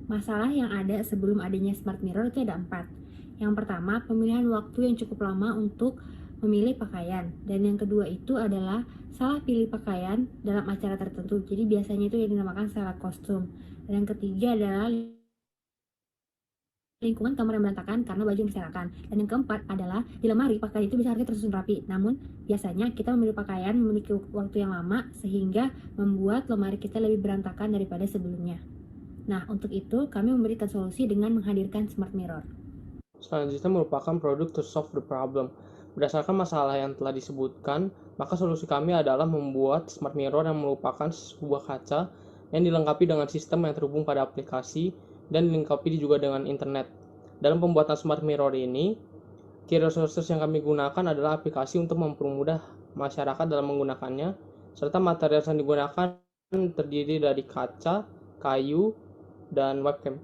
Masalah yang ada sebelum adanya smart mirror itu ada 4. Yang pertama, pemilihan waktu yang cukup lama untuk memilih pakaian. Dan yang kedua itu adalah salah pilih pakaian dalam acara tertentu. Jadi biasanya itu yang dinamakan salah kostum. Dan yang ketiga adalah lingkungan kamar yang berantakan karena baju yang berserakan. Dan yang keempat adalah di lemari pakaian itu bisa harusnya tersusun rapi. Namun biasanya kita memilih pakaian memiliki waktu yang lama sehingga membuat lemari kita lebih berantakan daripada sebelumnya. Nah, untuk itu kami memberikan solusi dengan menghadirkan smart mirror. Selanjutnya merupakan produk to solve the problem. Berdasarkan masalah yang telah disebutkan, maka solusi kami adalah membuat smart mirror yang merupakan sebuah kaca yang dilengkapi dengan sistem yang terhubung pada aplikasi dan dilengkapi juga dengan internet. Dalam pembuatan smart mirror ini, key resources yang kami gunakan adalah aplikasi untuk mempermudah masyarakat dalam menggunakannya, serta material yang digunakan terdiri dari kaca, kayu, dan webcam.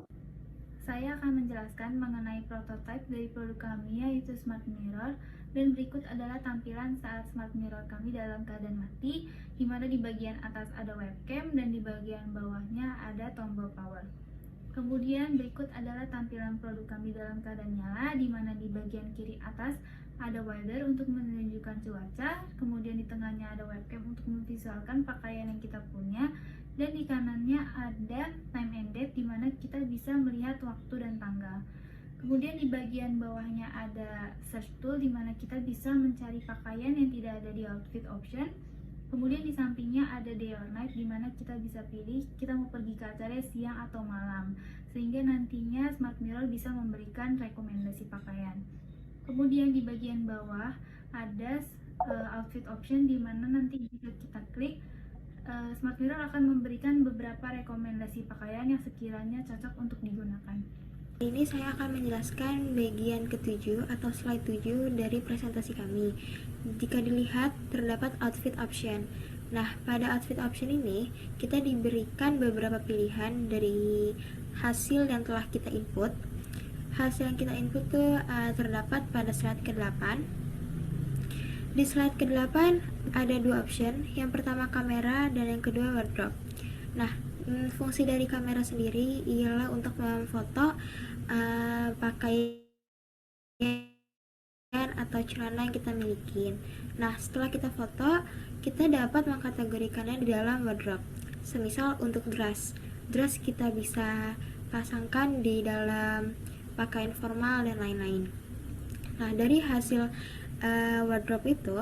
Saya akan menjelaskan mengenai prototipe dari produk kami yaitu Smart Mirror, dan berikut adalah tampilan saat Smart Mirror kami dalam keadaan mati, di mana di bagian atas ada webcam dan di bagian bawahnya ada tombol power. Kemudian berikut adalah tampilan produk kami dalam keadaan nyala, di mana di bagian kiri atas ada weather untuk menunjukkan cuaca, kemudian di tengahnya ada webcam untuk memvisualkan pakaian yang kita punya, dan di kanannya ada time and date di mana kita bisa melihat waktu dan tanggal. Kemudian di bagian bawahnya ada search tool di mana kita bisa mencari pakaian yang tidak ada di outfit option. Kemudian di sampingnya ada day or night di mana kita bisa pilih kita mau pergi ke acara siang atau malam, sehingga nantinya Smart Mirror bisa memberikan rekomendasi pakaian. Kemudian di bagian bawah ada outfit option di mana nanti jika kita klik, Smart Mirror akan memberikan beberapa rekomendasi pakaian yang sekiranya cocok untuk digunakan. Ini saya akan menjelaskan bagian ketujuh atau slide 7 dari presentasi kami. Jika dilihat, terdapat outfit option. Nah, pada outfit option ini, kita diberikan beberapa pilihan dari hasil yang telah kita input. Hasil yang kita input tuh terdapat pada slide ke-8. Di slide ke-8 ada dua option. Yang pertama kamera dan yang kedua wardrobe. Nah, fungsi dari kamera sendiri ialah untuk memfoto pakaian atau celana yang kita miliki. Nah, setelah kita foto, kita dapat mengkategorikannya di dalam wardrobe. Semisal untuk dress kita bisa pasangkan di dalam pakaian formal dan lain-lain. Nah, dari hasil wardrobe itu,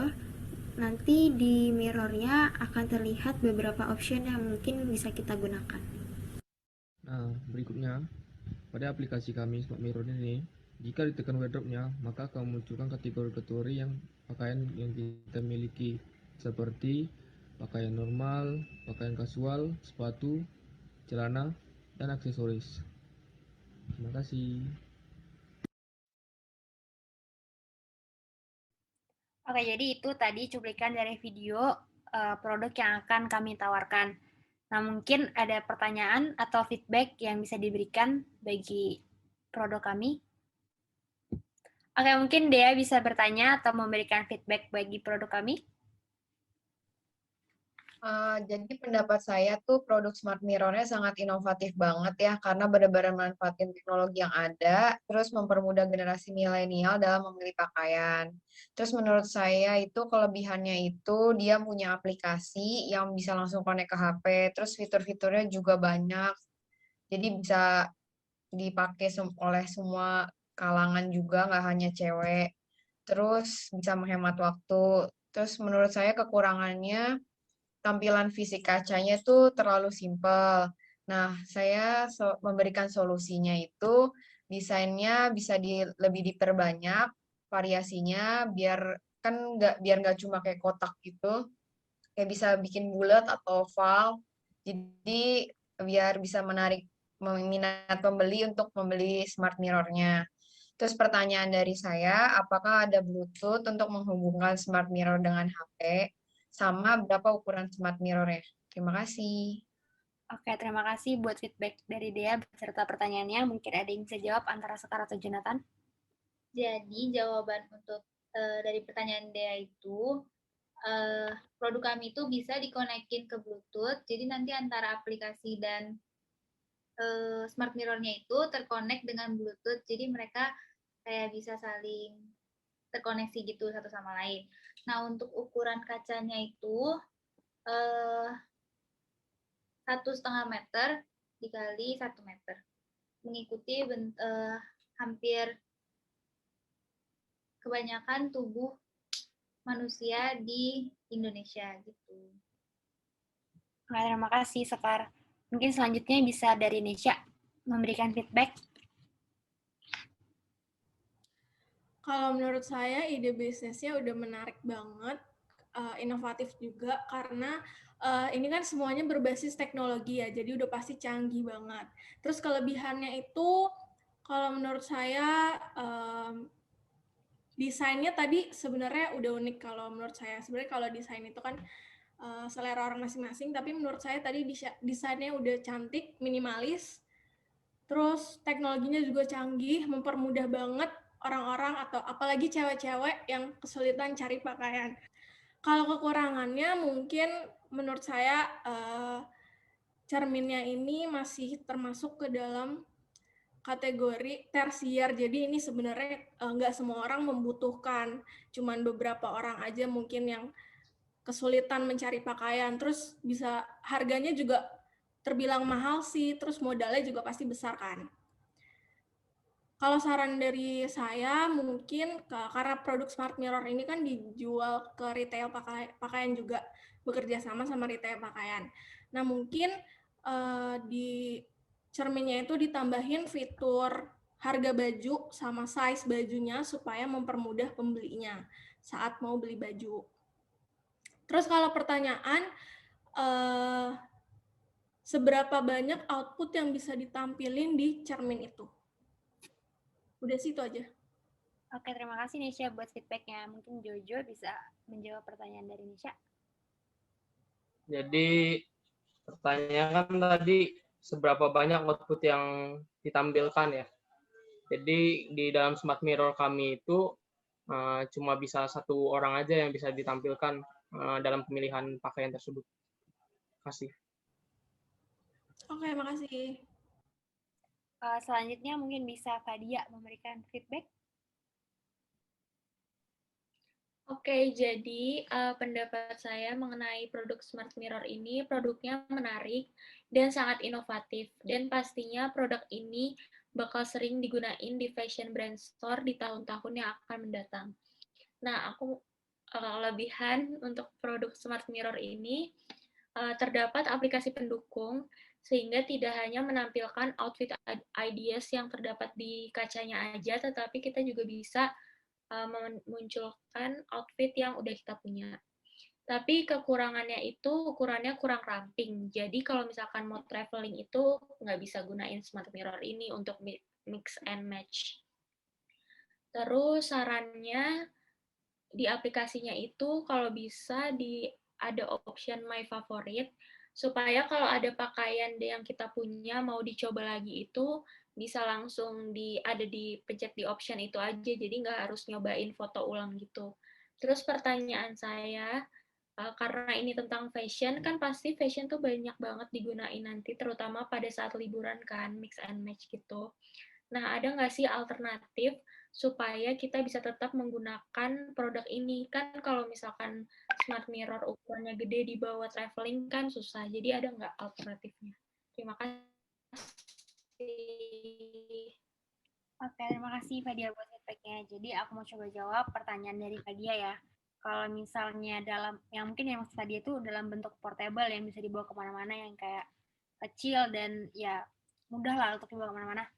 nanti di mirrornya akan terlihat beberapa option yang mungkin bisa kita gunakan. Nah, berikutnya, pada aplikasi kami Smart Mirror ini, jika ditekan wardrobe-nya, maka akan munculkan kategori-kategori yang pakaian yang kita miliki, seperti pakaian normal, pakaian kasual, sepatu, celana, dan aksesoris. Terima kasih. Oke, jadi itu tadi cuplikan dari video produk yang akan kami tawarkan. Nah, mungkin ada pertanyaan atau feedback yang bisa diberikan bagi produk kami. Oke, mungkin Dea bisa bertanya atau memberikan feedback bagi produk kami. Jadi pendapat saya tuh produk Smart Mirror-nya sangat inovatif banget ya, karena benar-benar manfaatin teknologi yang ada, terus mempermudah generasi milenial dalam memilih pakaian. Terus menurut saya itu kelebihannya itu dia punya aplikasi yang bisa langsung connect ke HP, terus fitur-fiturnya juga banyak, jadi bisa dipakai oleh semua kalangan juga, nggak hanya cewek. Terus bisa menghemat waktu. Terus menurut saya kekurangannya tampilan fisik kacanya tuh terlalu simpel. Nah, saya memberikan solusinya itu desainnya bisa lebih diperbanyak variasinya biar nggak cuma kayak kotak gitu, kayak bisa bikin bulat atau oval. Jadi biar bisa menarik minat pembeli untuk membeli smart mirror-nya. Terus pertanyaan dari saya, apakah ada Bluetooth untuk menghubungkan smart mirror dengan HP? Sama berapa ukuran smart mirror-nya? Terima kasih. Oke, terima kasih buat feedback dari Dea beserta pertanyaannya. Mungkin ada yang bisa jawab antara Sekar atau Jonathan. Jadi jawaban untuk dari pertanyaan Dea itu, produk kami itu bisa dikonekin ke Bluetooth. Jadi nanti antara aplikasi dan smart mirror-nya itu terkonek dengan Bluetooth, jadi mereka kayak bisa saling terkoneksi gitu satu sama lain. Nah, untuk ukuran kacanya itu 1,5 meter dikali 1 meter, mengikuti hampir kebanyakan tubuh manusia di Indonesia gitu. Nah, terima kasih, Sekar. Mungkin selanjutnya bisa dari Nesya memberikan feedback. Kalau menurut saya ide bisnisnya udah menarik banget, inovatif juga karena ini kan semuanya berbasis teknologi ya, jadi udah pasti canggih banget. Terus kelebihannya itu kalau menurut saya desainnya tadi sebenarnya udah unik kalau menurut saya. Sebenarnya kalau desain itu kan selera orang masing-masing, tapi menurut saya tadi desainnya udah cantik, minimalis, terus teknologinya juga canggih, mempermudah banget orang-orang atau apalagi cewek-cewek yang kesulitan cari pakaian. Kalau kekurangannya mungkin menurut saya cerminnya ini masih termasuk ke dalam kategori tersier, jadi ini sebenarnya nggak semua orang membutuhkan, cuman beberapa orang aja mungkin yang kesulitan mencari pakaian, terus bisa harganya juga terbilang mahal sih, terus modalnya juga pasti besar kan. Kalau saran dari saya mungkin karena produk Smart Mirror ini kan dijual ke retail pakaian juga, bekerja sama retail pakaian. Nah mungkin di cerminnya itu ditambahin fitur harga baju sama size bajunya supaya mempermudah pembelinya saat mau beli baju. Terus kalau pertanyaan, seberapa banyak output yang bisa ditampilin di cermin itu? Udah situ aja. Oke, terima kasih Nesya buat feedbacknya. Mungkin Jojo bisa menjawab pertanyaan dari Nesya. Jadi pertanyaan kan tadi seberapa banyak output yang ditampilkan ya. Jadi di dalam smart mirror kami itu cuma bisa satu orang aja yang bisa ditampilkan dalam pemilihan pakaian tersebut. Kasih. Oke, makasih. Selanjutnya mungkin bisa Fadia memberikan feedback. Oke, jadi pendapat saya mengenai produk Smart Mirror ini, produknya menarik dan sangat inovatif. Dan pastinya produk ini bakal sering digunain di fashion brand store di tahun-tahun yang akan mendatang. Nah, kelebihan untuk produk Smart Mirror ini, terdapat aplikasi pendukung, sehingga tidak hanya menampilkan outfit ideas yang terdapat di kacanya aja, tetapi kita juga bisa memunculkan outfit yang udah kita punya. Tapi kekurangannya itu ukurannya kurang ramping. Jadi kalau misalkan mau traveling itu nggak bisa gunain Smart Mirror ini untuk mix and match. Terus sarannya di aplikasinya itu kalau bisa ada option My Favorite, supaya kalau ada pakaian yang kita punya mau dicoba lagi itu bisa langsung ada dipencet di option itu aja, jadi nggak harus nyobain foto ulang gitu. Terus pertanyaan saya, karena ini tentang fashion, kan pasti fashion tuh banyak banget digunain nanti, terutama pada saat liburan kan, mix and match gitu. Nah, ada nggak sih alternatif supaya kita bisa tetap menggunakan produk ini? Kan kalau misalkan Smart Mirror ukurannya gede dibawa traveling kan susah, jadi ada nggak alternatifnya? Terima kasih. Oke, terima kasih Fadia buat feedbacknya. Jadi aku mau coba jawab pertanyaan dari Fadia ya. Kalau misalnya yang mungkin yang Fadia itu dalam bentuk portable yang bisa dibawa kemana-mana, yang kayak kecil dan ya mudah lah untuk dibawa kemana-mana.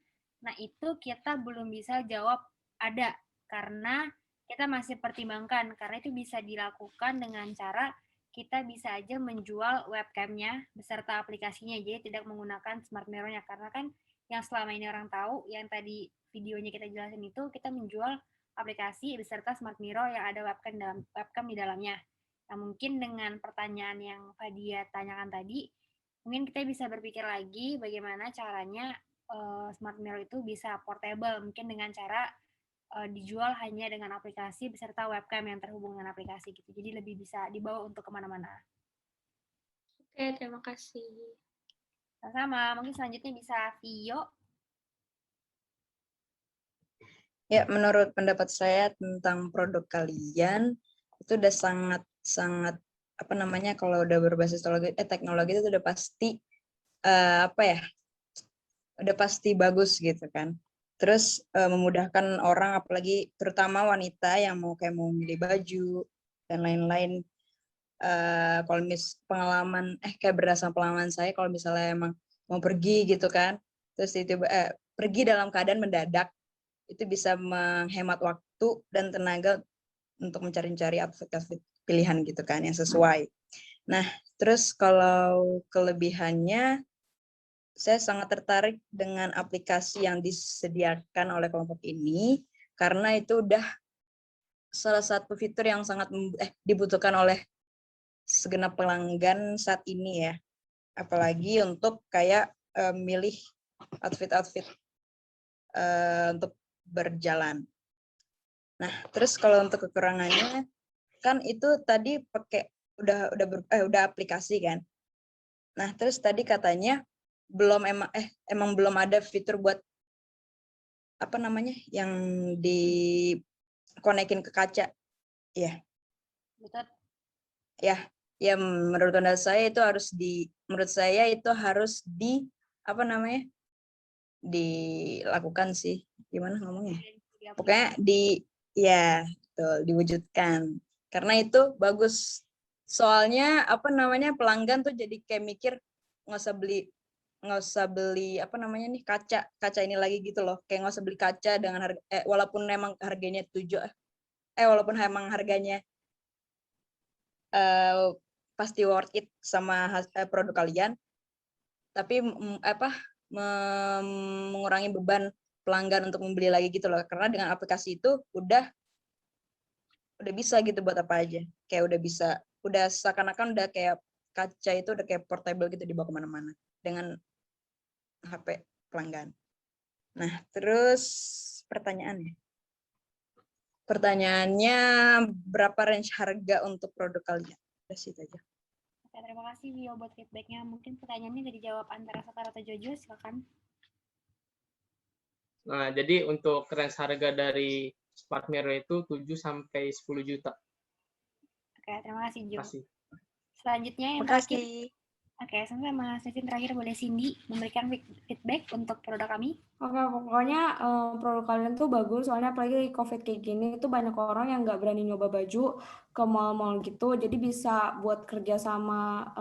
Nah itu kita belum bisa jawab ada, karena kita masih pertimbangkan, karena itu bisa dilakukan dengan cara kita bisa aja menjual webcamnya beserta aplikasinya, jadi tidak menggunakan smart mirror-nya, karena kan yang selama ini orang tahu, yang tadi videonya kita jelasin itu, kita menjual aplikasi beserta smart mirror yang ada webcam di dalamnya. Nah, mungkin dengan pertanyaan yang Fadia tanyakan tadi, mungkin kita bisa berpikir lagi bagaimana caranya smart mirror itu bisa portable, mungkin dengan cara dijual hanya dengan aplikasi beserta webcam yang terhubung dengan aplikasi gitu. Jadi lebih bisa dibawa untuk kemana-mana. Oke, terima kasih. Sama-sama. Mungkin selanjutnya bisa Vio. Ya, menurut pendapat saya tentang produk kalian itu udah sangat apa namanya, kalau udah berbasis teknologi itu udah pasti apa ya, udah pasti bagus gitu kan. Terus memudahkan orang, apalagi terutama wanita yang mau milih baju dan lain-lain. Kalau pengalaman kayak berdasarkan pengalaman saya, kalau misalnya emang mau pergi gitu kan, terus tiba pergi dalam keadaan mendadak, itu bisa menghemat waktu dan tenaga untuk mencari-cari outfit pilihan gitu kan yang sesuai. Nah, terus kalau kelebihannya, saya sangat tertarik dengan aplikasi yang disediakan oleh kelompok ini karena itu udah salah satu fitur yang sangat dibutuhkan oleh segenap pelanggan saat ini ya. Apalagi untuk kayak milih outfit-outfit untuk berjalan. Nah, terus kalau untuk kekurangannya kan itu tadi pakai udah aplikasi kan. Nah, terus tadi katanya emang belum ada fitur buat apa namanya yang dikonekin ke kaca. Ya. Betul. Ya menurut saya itu harus apa namanya? Dilakukan sih. Gimana ngomongnya? Pokoknya diwujudkan. Karena itu bagus. Soalnya apa namanya, pelanggan tuh jadi kayak mikir nggak usah beli apa namanya nih kaca ini lagi gitu loh. Kayak nggak usah beli kaca dengan harga walaupun memang harganya walaupun memang harganya pasti worth it sama produk kalian, tapi mengurangi beban pelanggan untuk membeli lagi gitu loh, karena dengan aplikasi itu udah bisa gitu buat apa aja, kayak udah seakan-akan udah kayak kaca itu udah kayak portable gitu, dibawa kemana-mana dengan HP pelanggan. Nah, terus pertanyaannya berapa range harga untuk produk kalian? Udah situ aja. Oke, terima kasih Vio buat feedbacknya. Mungkin pertanyaannya nggak dijawab antara Sekar atau Jojo, silakan. Nah, jadi untuk range harga dari Smart Mirror itu 7 sampai 10 juta. Oke, terima kasih Jo. Kasih. Selanjutnya yang terakhir. Oke, sama sesi terakhir boleh Cindy memberikan feedback untuk produk kami. Oke, pokoknya produk kalian tuh bagus, soalnya apalagi COVID kayak gini, itu banyak orang yang nggak berani nyoba baju ke mall-mall gitu, jadi bisa buat kerja sama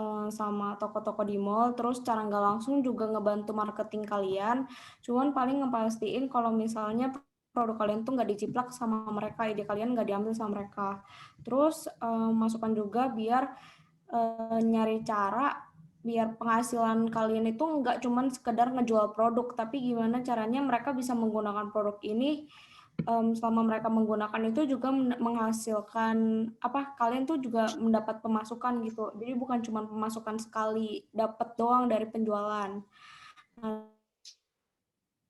toko-toko di mall, terus cara nggak langsung juga ngebantu marketing kalian, cuman paling ngepastiin kalau misalnya produk kalian tuh nggak diciplak sama mereka, ide kalian nggak diambil sama mereka. Terus masukan juga biar nyari cara biar penghasilan kalian itu nggak cuma sekedar ngejual produk, tapi gimana caranya mereka bisa menggunakan produk ini, selama mereka menggunakan itu juga menghasilkan kalian tuh juga mendapat pemasukan gitu, jadi bukan cuma pemasukan sekali dapat doang dari penjualan. Nah,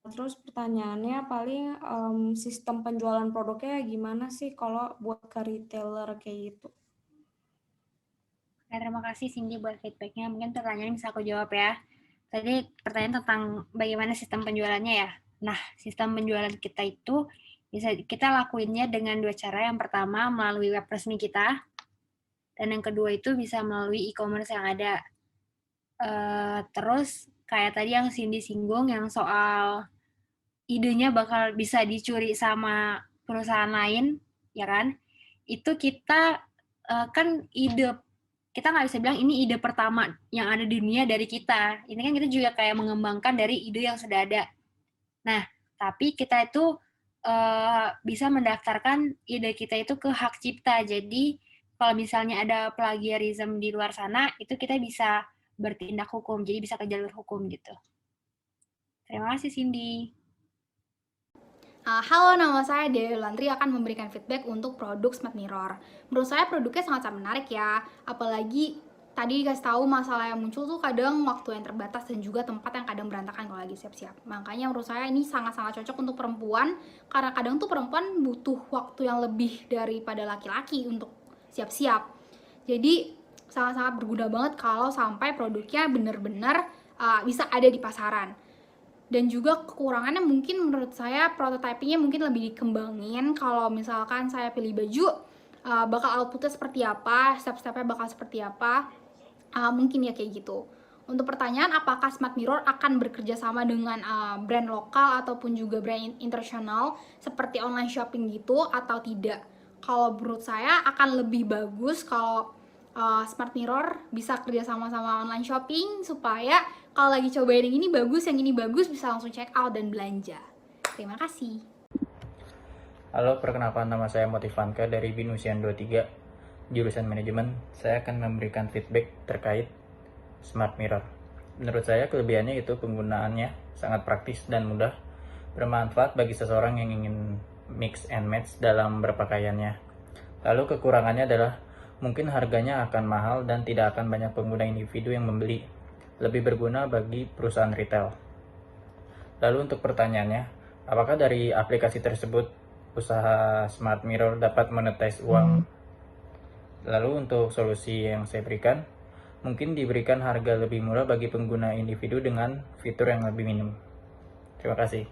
terus pertanyaannya paling sistem penjualan produknya gimana sih kalau buat ke retailer kayak gitu? Nah, terima kasih Cindy buat feedbacknya. Mungkin pertanyaannya bisa aku jawab ya. Tadi pertanyaan tentang bagaimana sistem penjualannya ya. Nah, sistem penjualan kita itu bisa kita lakuinnya dengan dua cara. Yang pertama melalui web resmi kita, dan yang kedua itu bisa melalui e-commerce yang ada. Terus kayak tadi yang Cindy singgung yang soal idenya bakal bisa dicuri sama perusahaan lain, ya kan? Itu kita kan kita nggak bisa bilang ini ide pertama yang ada di dunia dari kita. Ini kan kita juga kayak mengembangkan dari ide yang sudah ada. Nah, tapi kita itu bisa mendaftarkan ide kita itu ke hak cipta. Jadi, kalau misalnya ada plagiarisme di luar sana, itu kita bisa bertindak hukum. Jadi, bisa ke jalur hukum gitu. Terima kasih, Cindy. Halo, nama saya Dewi Lantri akan memberikan feedback untuk produk Smart Mirror. Menurut saya produknya sangat-sangat menarik ya, apalagi tadi dikasih tahu masalah yang muncul tuh kadang waktu yang terbatas dan juga tempat yang kadang berantakan kalau lagi siap-siap. Makanya menurut saya ini sangat-sangat cocok untuk perempuan, karena kadang tuh perempuan butuh waktu yang lebih daripada laki-laki untuk siap-siap. Jadi sangat-sangat berguna banget kalau sampai produknya benar-benar bisa ada di pasaran. Dan juga kekurangannya mungkin menurut saya prototypingnya mungkin lebih dikembangin. Kalau misalkan saya pilih baju, bakal outputnya seperti apa, step-stepnya bakal seperti apa, mungkin ya kayak gitu. Untuk pertanyaan apakah Smart Mirror akan bekerja sama dengan brand lokal ataupun juga brand internasional seperti online shopping gitu atau tidak? Kalau menurut saya akan lebih bagus kalau Smart Mirror bisa kerja sama online shopping supaya kalau lagi cobain yang ini bagus, bisa langsung check out dan belanja. Terima kasih. Halo, perkenalkan nama saya Motivanka dari BIN Usian 23, jurusan manajemen. Saya akan memberikan feedback terkait Smart Mirror. Menurut saya kelebihannya itu penggunaannya sangat praktis dan mudah, bermanfaat bagi seseorang yang ingin mix and match dalam berpakaiannya. Lalu kekurangannya adalah mungkin harganya akan mahal dan tidak akan banyak pengguna individu yang membeli. Lebih berguna bagi perusahaan retail. Lalu untuk pertanyaannya, apakah dari aplikasi tersebut usaha Smart Mirror dapat monetize uang? Lalu untuk solusi yang saya berikan, mungkin diberikan harga lebih murah bagi pengguna individu dengan fitur yang lebih minim. Terima kasih.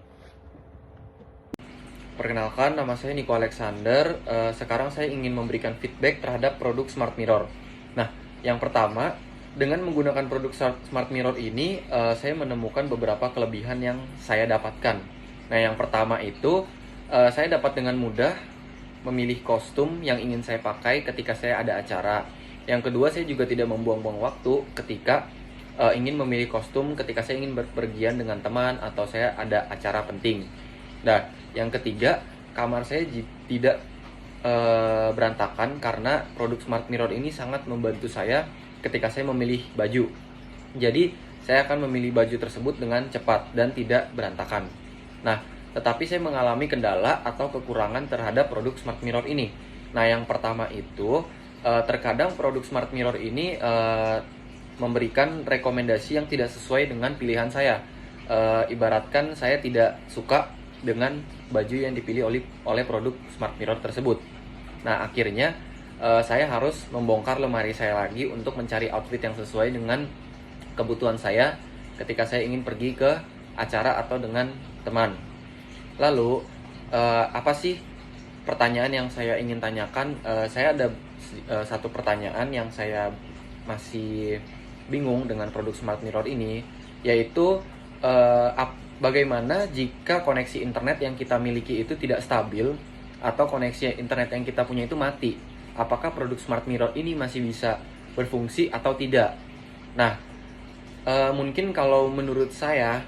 Perkenalkan, nama saya Niko Alexander. Sekarang saya ingin memberikan feedback terhadap produk Smart Mirror. Nah, yang pertama, dengan menggunakan produk Smart Mirror ini, saya menemukan beberapa kelebihan yang saya dapatkan. Nah, yang pertama itu, saya dapat dengan mudah memilih kostum yang ingin saya pakai ketika saya ada acara. Yang kedua, saya juga tidak membuang-buang waktu ketika ingin memilih kostum ketika saya ingin berpergian dengan teman atau saya ada acara penting. Nah, yang ketiga, kamar saya tidak berantakan karena produk Smart Mirror ini sangat membantu saya ketika saya memilih baju. Jadi, saya akan memilih baju tersebut dengan cepat dan tidak berantakan. Nah, tetapi saya mengalami kendala atau kekurangan terhadap produk Smart Mirror ini. Nah, yang pertama itu, terkadang produk Smart Mirror ini memberikan rekomendasi yang tidak sesuai dengan pilihan saya. Ibaratkan saya tidak suka dengan baju yang dipilih oleh produk Smart Mirror tersebut. Nah, akhirnya saya harus membongkar lemari saya lagi untuk mencari outfit yang sesuai dengan kebutuhan saya ketika saya ingin pergi ke acara atau dengan teman. Lalu, apa sih pertanyaan yang saya ingin tanyakan? Saya ada satu pertanyaan yang saya masih bingung dengan produk Smart Mirror ini, yaitu bagaimana jika koneksi internet yang kita miliki itu tidak stabil atau koneksi internet yang kita punya itu mati? Apakah produk Smart Mirror ini masih bisa berfungsi atau tidak? Nah, mungkin kalau menurut saya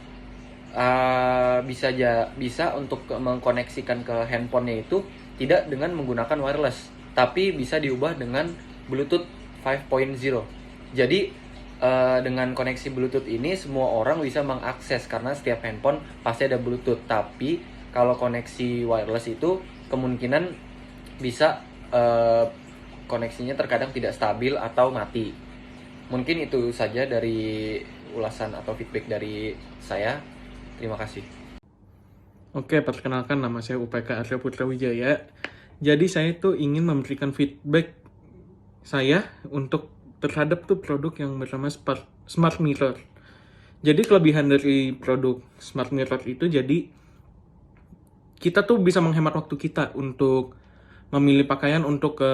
bisa untuk mengkoneksikan ke handphonenya itu tidak dengan menggunakan wireless, tapi bisa diubah dengan Bluetooth 5.0. Jadi dengan koneksi Bluetooth ini semua orang bisa mengakses karena setiap handphone pasti ada Bluetooth. Tapi kalau koneksi wireless itu kemungkinan bisa koneksinya terkadang tidak stabil atau mati. Mungkin itu saja dari ulasan atau feedback dari saya. Terima kasih. Oke, perkenalkan nama saya UPK Arya Putra Wijaya. Jadi saya tuh ingin memberikan feedback saya untuk terhadap tuh produk yang bernama Smart Mirror. Jadi kelebihan dari produk Smart Mirror itu jadi kita tuh bisa menghemat waktu kita untuk memilih pakaian untuk ke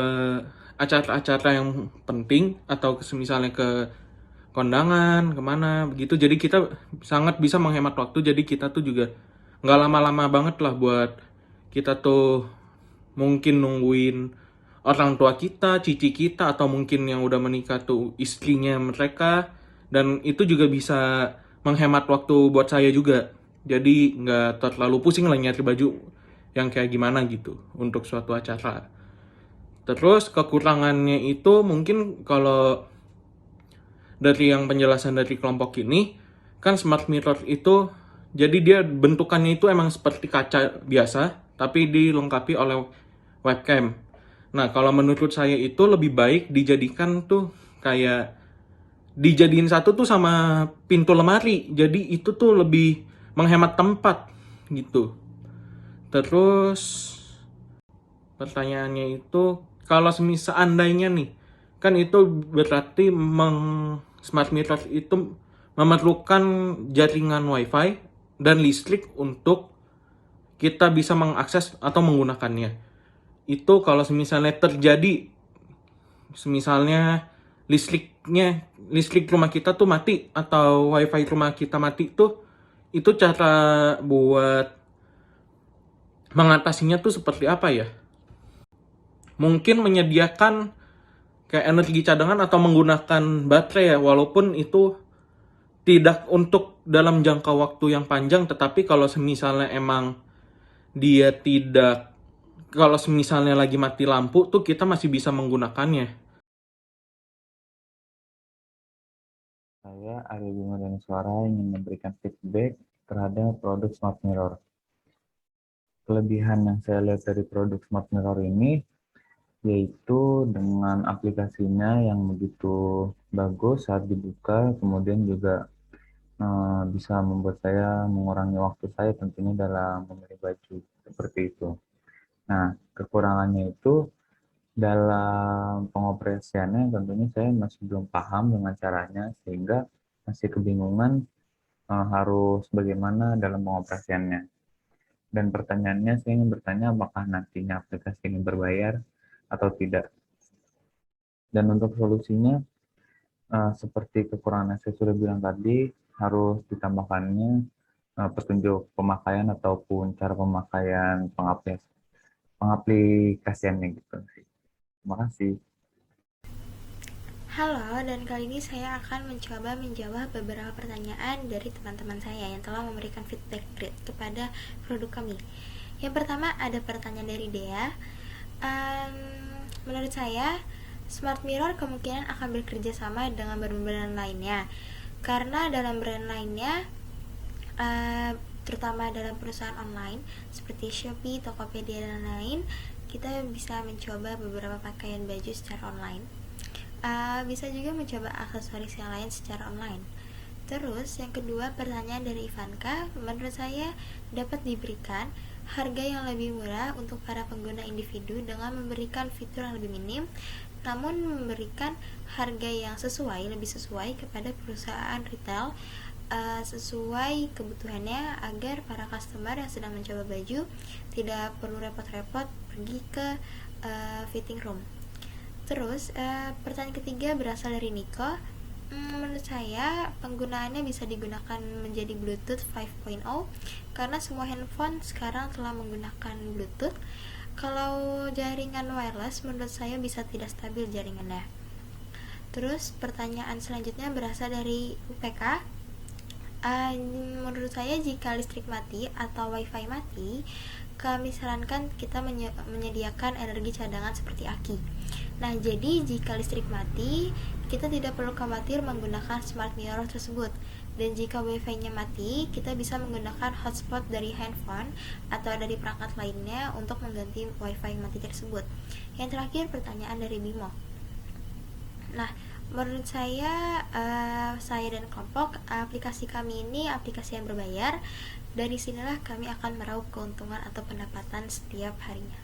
acara-acara yang penting atau misalnya ke kondangan, kemana begitu. Jadi kita sangat bisa menghemat waktu. Jadi kita tuh juga nggak lama-lama banget lah buat kita tuh mungkin nungguin orang tua kita, cici kita, atau mungkin yang udah menikah tuh istrinya mereka. Dan itu juga bisa menghemat waktu buat saya juga. Jadi nggak terlalu pusing lah nyari baju yang kayak gimana gitu untuk suatu acara. Terus kekurangannya itu mungkin kalau dari yang penjelasan dari kelompok ini, kan Smart Mirror itu jadi dia bentukannya itu emang seperti kaca biasa, tapi dilengkapi oleh webcam. Nah, kalau menurut saya itu lebih baik dijadikan tuh kayak dijadiin satu tuh sama pintu lemari. Jadi itu tuh lebih menghemat tempat gitu. Terus pertanyaannya itu kalau seandainya nih, kan itu berarti Smart Mirror itu memerlukan jaringan WiFi dan listrik untuk kita bisa mengakses atau menggunakannya. Itu kalau misalnya terjadi, misalnya listrik rumah kita tuh mati atau WiFi rumah kita mati tuh, itu cara buat mengatasinya tuh seperti apa ya? Mungkin menyediakan kayak energi cadangan atau menggunakan baterai ya, walaupun itu tidak untuk dalam jangka waktu yang panjang, tetapi kalau misalnya emang dia tidak, kalau misalnya lagi mati lampu tuh kita masih bisa menggunakannya. Saya Arya Bima dan Suara ingin memberikan feedback terhadap produk Smart Mirror. Kelebihan yang saya lihat dari produk Smart Mirror ini yaitu dengan aplikasinya yang begitu bagus saat dibuka, kemudian juga bisa membuat saya mengurangi waktu saya tentunya dalam memilih baju, seperti itu. Nah, kekurangannya itu dalam pengoperasiannya tentunya saya masih belum paham dengan caranya, sehingga masih kebingungan harus bagaimana dalam pengoperasiannya. Dan pertanyaannya, saya ingin bertanya apakah nantinya aplikasi ini berbayar atau tidak. Dan untuk solusinya, seperti kekurangan yang saya sudah bilang tadi, harus ditambahkannya petunjuk pemakaian ataupun cara pemakaian pengaplikasiannya gitu sih. Terima kasih. Halo, dan kali ini saya akan mencoba menjawab beberapa pertanyaan dari teman-teman saya yang telah memberikan feedback kepada produk kami. Yang pertama ada pertanyaan dari Dea. Menurut saya, Smart Mirror kemungkinan akan bekerja sama dengan brand-brand lainnya. Karena dalam brand lainnya, terutama dalam perusahaan online seperti Shopee, Tokopedia, dan lain-lain, kita bisa mencoba beberapa pakaian baju secara online. Bisa juga mencoba aksesoris yang lain secara online. Terus yang kedua, pertanyaan dari Ivanka, menurut saya dapat diberikan harga yang lebih murah untuk para pengguna individu dengan memberikan fitur yang lebih minim, namun memberikan harga yang lebih sesuai kepada perusahaan retail, sesuai kebutuhannya, agar para customer yang sedang mencoba baju tidak perlu repot-repot pergi ke fitting room. Terus pertanyaan ketiga berasal dari Niko. Menurut saya penggunaannya bisa digunakan menjadi Bluetooth 5.0 karena semua handphone sekarang telah menggunakan Bluetooth. Kalau jaringan wireless menurut saya bisa tidak stabil jaringannya. Terus pertanyaan selanjutnya berasal dari UPK. Menurut saya jika listrik mati atau wifi mati, kami sarankan kita menyediakan energi cadangan seperti aki. Nah, jadi jika listrik mati, kita tidak perlu khawatir menggunakan smart mirror tersebut. Dan jika wifi-nya mati, kita bisa menggunakan hotspot dari handphone atau dari perangkat lainnya untuk mengganti wifi yang mati tersebut. Yang terakhir, pertanyaan dari Bimo. Nah, menurut saya dan kelompok, aplikasi kami ini aplikasi yang berbayar. Dari sinilah kami akan meraup keuntungan atau pendapatan setiap harinya.